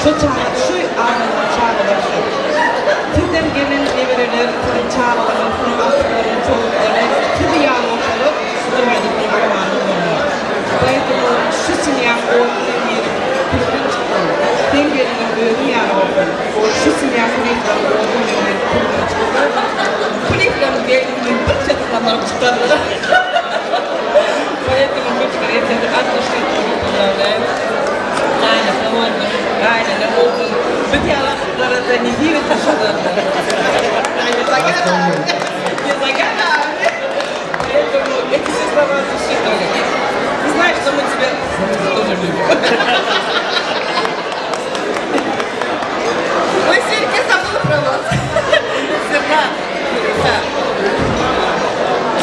Şu anında çağrılaşır. Türk'ten gelen evreler, çağrıların, asırların çoğunları, tübü yağlı olup, sürmedik bir zamanı oluyor. Поэтому şu sinyal olduğu bir Türk'ün çıkıyor. Dengelinin büyüğü yağlı oluyor. Şu sinyal kulüpten olduğu bir Türk'ün çıkıyor. Kulüpten belirli bir çatıkanlar çıkarılır. Поэтому мы говорим, отношения управляют. Aynen, tamam. Aynen, ne oldu? Bütün yalanlara da ne gibi taşıdığında. Незаганно. Поэтому эти все слова засчитывали. Ты знаешь, что мы тебя тоже любим. Ой, Селька забыла про вас. Зерна.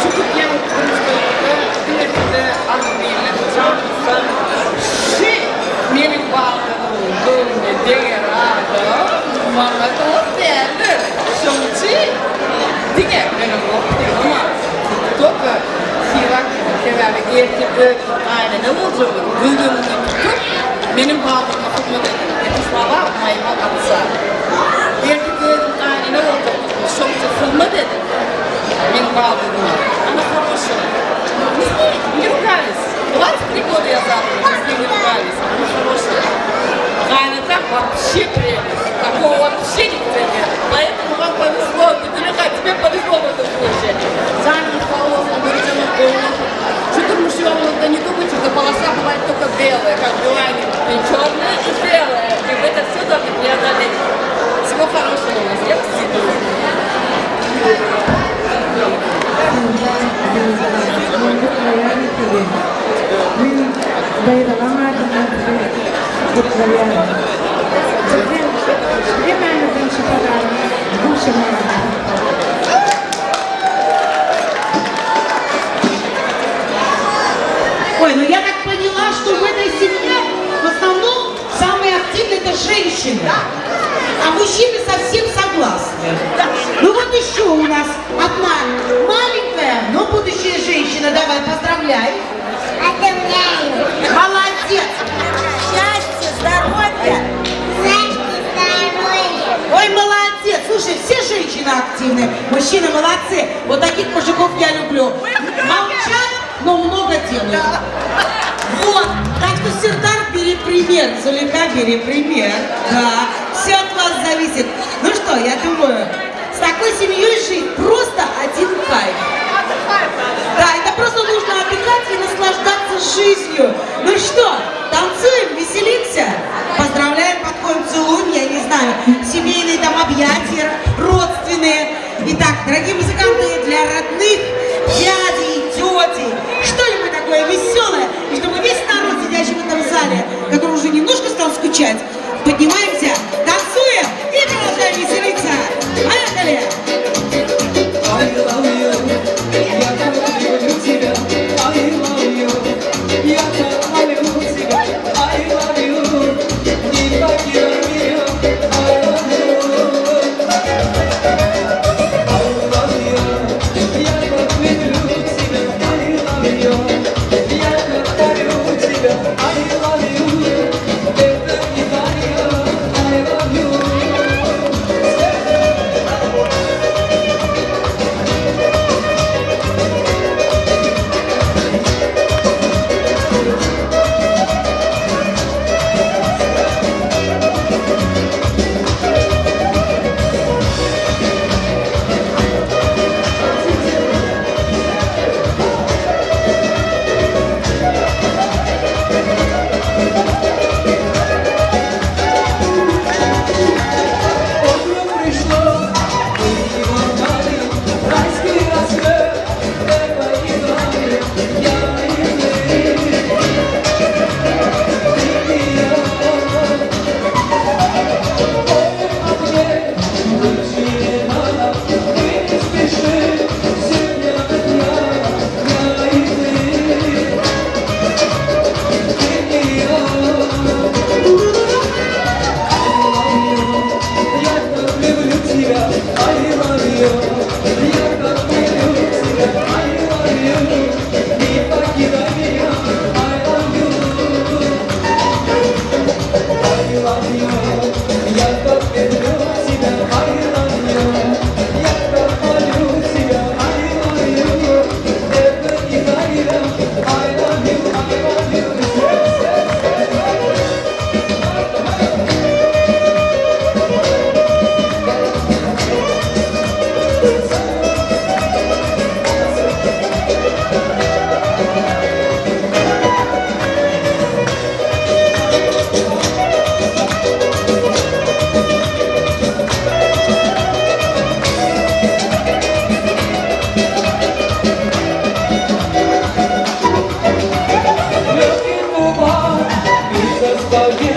Şu Türkiye'nin konuşmalarında dinlediğinde anlamıyla çarpısan şey benim bağımlılığım degerado bana da derler. Şimdi dinle benim vaktim ama topu sivak sever gerçekten aynen ne olacak? Bugün tutup benim bağımlılığıma tutmadı. Yetişmava mayma atsa. Gerçekten aynen ne olacak? Şimdi kılma dedi. Benim bağımlılığıma. Она хорошая. Мы с ней не ругались. 23 года я замуж, мы с ней не ругались. Она хорошая. Гайна так вообще прелесть. Такого вообще нигде нет. Поэтому вам повезло. Тебе повезло в этом случае. Замуж полоса, вырезана полностью. Что-то мужчина, не думайте, что полоса бывает только белая, как в Билайне. И черная, и белая. И вы это все должны преодолеть. Всего хорошего у нас. Я вас люблю. Ой, ну я так поняла, что в этой семье в основном самые активные это женщины, а мужчины совсем согласны. Ну вот еще у нас одна маленькая, но будущая женщина. Давай, поздравляй. Поздравляю. Молодец. Счастья, здоровья. Счастья, здоровья. Ой, молодец. Слушай, все женщины активные, мужчины молодцы. Вот таких мужиков я люблю. Молчат, но много делают. Вот, так что, Сердар, бери пример. Зулейха, бери пример. Да, все от вас зависит. Ну что, я думаю, с такой семьей жить просто один кайф. Да, это просто нужно отдыхать и наслаждаться жизнью. Ну что, танцуем, веселимся? Поздравляем, подходим, целуем, я не знаю, семейные там объятия, родственные. Итак, дорогие музыканты, для родных, дядей, тетей, что-нибудь такое веселое, и чтобы весь народ, сидящий в этом зале, который уже немножко стал скучать, поднимаемся, танцуем и продолжаем веселиться. Поехали! sevgi